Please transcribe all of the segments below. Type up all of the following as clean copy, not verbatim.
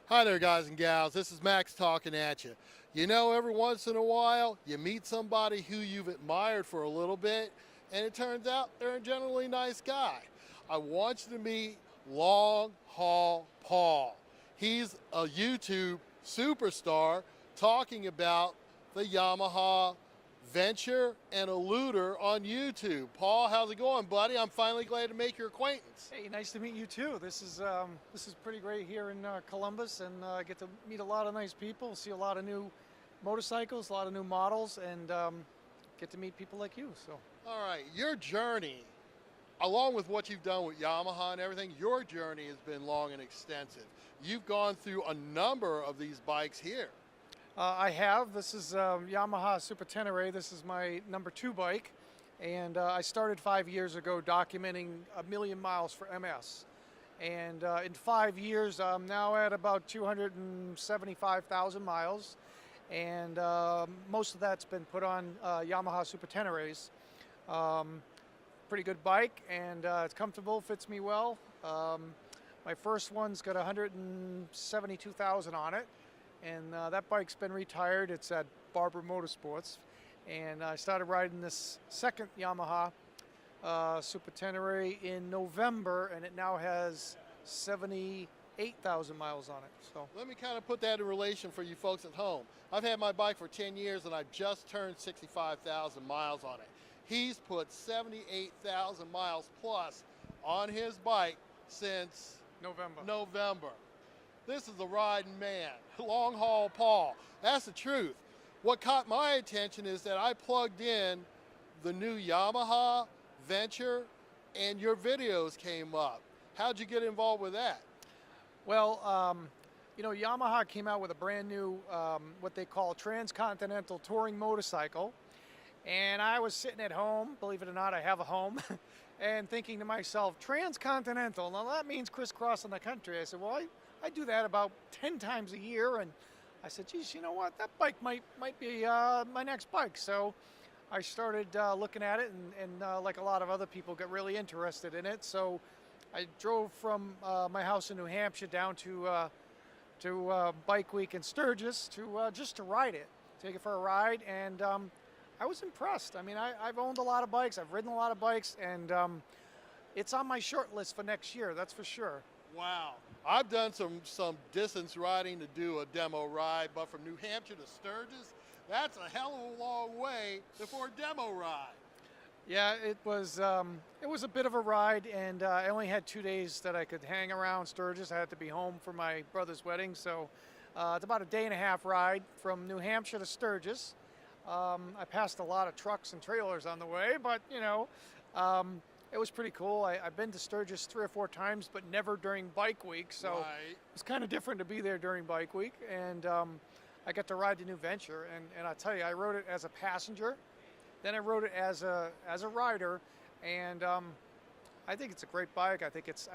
Hi there, guys and gals. This is Max talking at you. You know, every once in a while, you meet somebody who you've admired for a little bit, and it turns out they're a generally nice guy. I want you to meet Long Haul Paul. He's a YouTube superstar talking about the Yamaha Venture and Eluder on YouTube. Paul, how's it going, buddy? I'm finally glad to make your acquaintance. Hey, nice to meet you too. This is pretty great here in Columbus, and get to meet a lot of nice people, see a lot of new motorcycles, a lot of new models, and get to meet people like you. So, All right, your journey, along with what you've done with Yamaha and everything, your journey has been long and extensive. You've gone through a number of these bikes here. I have. This is Yamaha Super Tenere. This is my #2 bike, and I started 5 years ago documenting 1,000,000 miles for MS. And in 5 years, I'm now at about 275,000 miles, and most of that's been put on Yamaha Super Teneres. Pretty good bike, and it's comfortable, fits me well. My first one's got 172,000 on it, and that bike's been retired. It's at Barber Motorsports, and I started riding this second Yamaha Super Tenere in November, and it now has 78,000 miles on it. So Let me kind of put that in relation for you folks at home. I've had my bike for 10 years and I've just turned 65,000 miles on it. He's put 78,000 miles plus on his bike since November. This is a riding man, Long Haul Paul. That's the truth. What caught my attention is that I plugged in the new Yamaha Venture and your videos came up. How'd you get involved with that? Well, Yamaha came out with a brand new, what they call transcontinental touring motorcycle. And I was sitting at home, believe it or not, I have a home, and thinking to myself, transcontinental, now that means crisscrossing the country. I said, well, I do that about 10 times a year. And I said, geez, you know what, that bike might be my next bike. So I started looking at it, and like a lot of other people, got really interested in it. So I drove from my house in New Hampshire down to Bike Week in Sturgis to just to ride it, take it for a ride, and I was impressed. I mean, I've owned a lot of bikes, I've ridden a lot of bikes, and it's on my short list for next year, that's for sure. Wow. I've done some distance riding to do a demo ride, but from New Hampshire to Sturgis, that's a hell of a long way for a demo ride. Yeah, it was a bit of a ride, and I only had 2 days that I could hang around Sturgis. I had to be home for my brother's wedding, so it's about a day-and-a-half ride from New Hampshire to Sturgis. I passed a lot of trucks and trailers on the way, but it was pretty cool. I've been to Sturgis 3 or 4 times, but never during Bike Week, so Right. it's kind of different to be there during Bike Week. And I got to ride the new Venture, and I tell you, I rode it as a passenger. Then I rode it as a rider, and I think it's a great bike. I think it's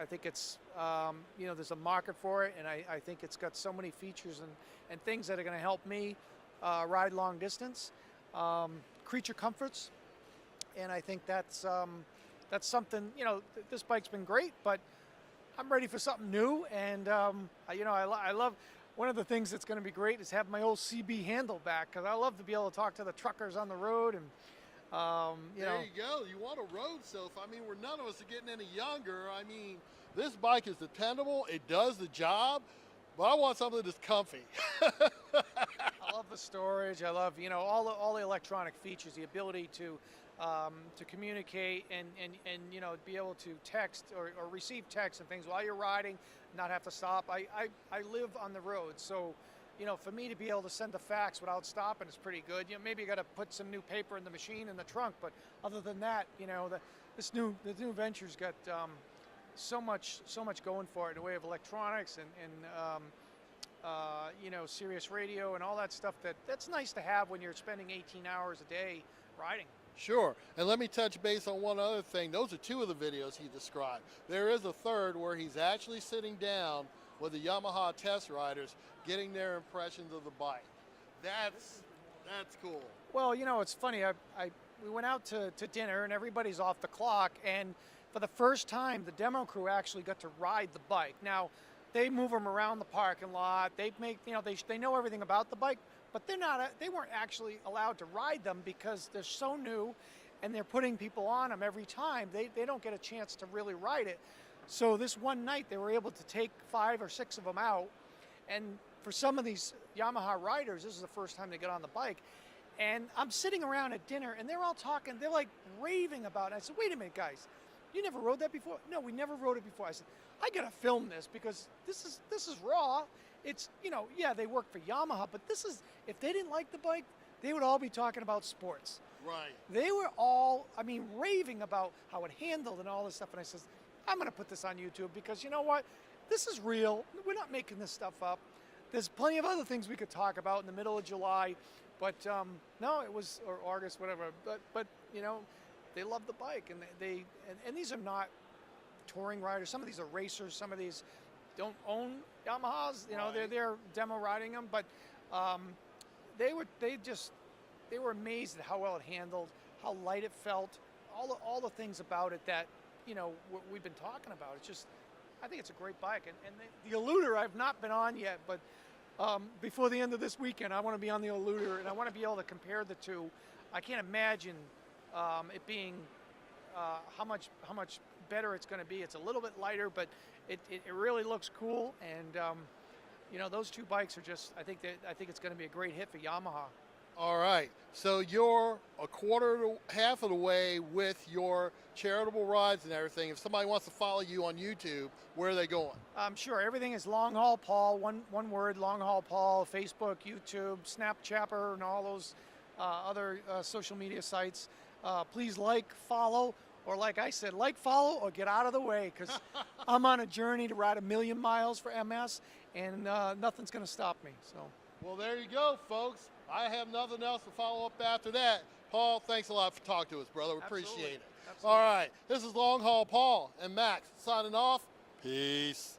there's a market for it, and I think it's got so many features and things that are going to help me ride long distance, creature comforts, and I think that's something. This bike's been great, but I'm ready for something new, and I love. One of the things that's going to be great is have my old CB handle back, because I love to be able to talk to the truckers on the road. And There you go. You want a road self. I mean, none of us are getting any younger. I mean, this bike is dependable. It does the job, but I want something that's comfy. I love the storage. I love all the electronic features, the ability to communicate and be able to text or receive text and things while you're riding, not have to stop. I live on the road, so for me to be able to send a fax without stopping is pretty good. Maybe you got to put some new paper in the machine in the trunk, but other than that, the new Venture's got so much going for it in the way of electronics and Sirius radio and all that stuff that's nice to have when you're spending 18 hours a day riding. Sure. And let me touch base on one other thing. Those are 2 of the videos he described. There is a third where he's actually sitting down with the Yamaha test riders, getting their impressions of the bike. That's cool. Well, it's funny. We went out to dinner, and everybody's off the clock, and for the first time, the demo crew actually got to ride the bike. Now, they move them around the parking lot. They make, they know everything about the bike, but they weren't actually allowed to ride them because they're so new, and they're putting people on them every time. They don't get a chance to really ride it. So this one night they were able to take 5 or 6 of them out, and for some of these Yamaha riders, this is the first time they get on the bike. And I'm sitting around at dinner, and they're all talking. They're like raving about it. I said, "Wait a minute, guys, you never rode that before?" "No, we never rode it before." I said, "I gotta film this because this is raw. It's, yeah, they work for Yamaha, but this is, if they didn't like the bike, they would all be talking about sports." Right. They were all, raving about how it handled and all this stuff. And I says, "I'm gonna put this on YouTube because you know what? This is real. We're not making this stuff up. There's plenty of other things we could talk about in the middle of July." But no, it was, or August, whatever. But they love the bike, and and these are not touring riders. Some of these are racers. Some of these don't own Yamahas. Right. They're demo riding them. But they were amazed at how well it handled, how light it felt, all the things about it that we've been talking about. It's just, I think it's a great bike. And the Eluder I've not been on yet, but before the end of this weekend, I want to be on the Eluder, and I want to be able to compare the two. I can't imagine it being how much better it's going to be. It's a little bit lighter, but it really looks cool. And those two bikes are just, I think it's going to be a great hit for Yamaha. All right, so you're a quarter to half of the way with your charitable rides and everything. If somebody wants to follow you on YouTube, where are they going? I'm sure everything is Long Haul Paul, one word, Long Haul Paul, Facebook, YouTube, Snapchat, and all those other social media sites. Please like, follow, or like I said, like, follow, or get out of the way, because I'm on a journey to ride 1,000,000 miles for MS, and nothing's going to stop me. So. Well, there you go, folks. I have nothing else to follow up after that. Paul, thanks a lot for talking to us, brother. We appreciate it. Absolutely. All right, this is Long Haul Paul and Max signing off. Peace.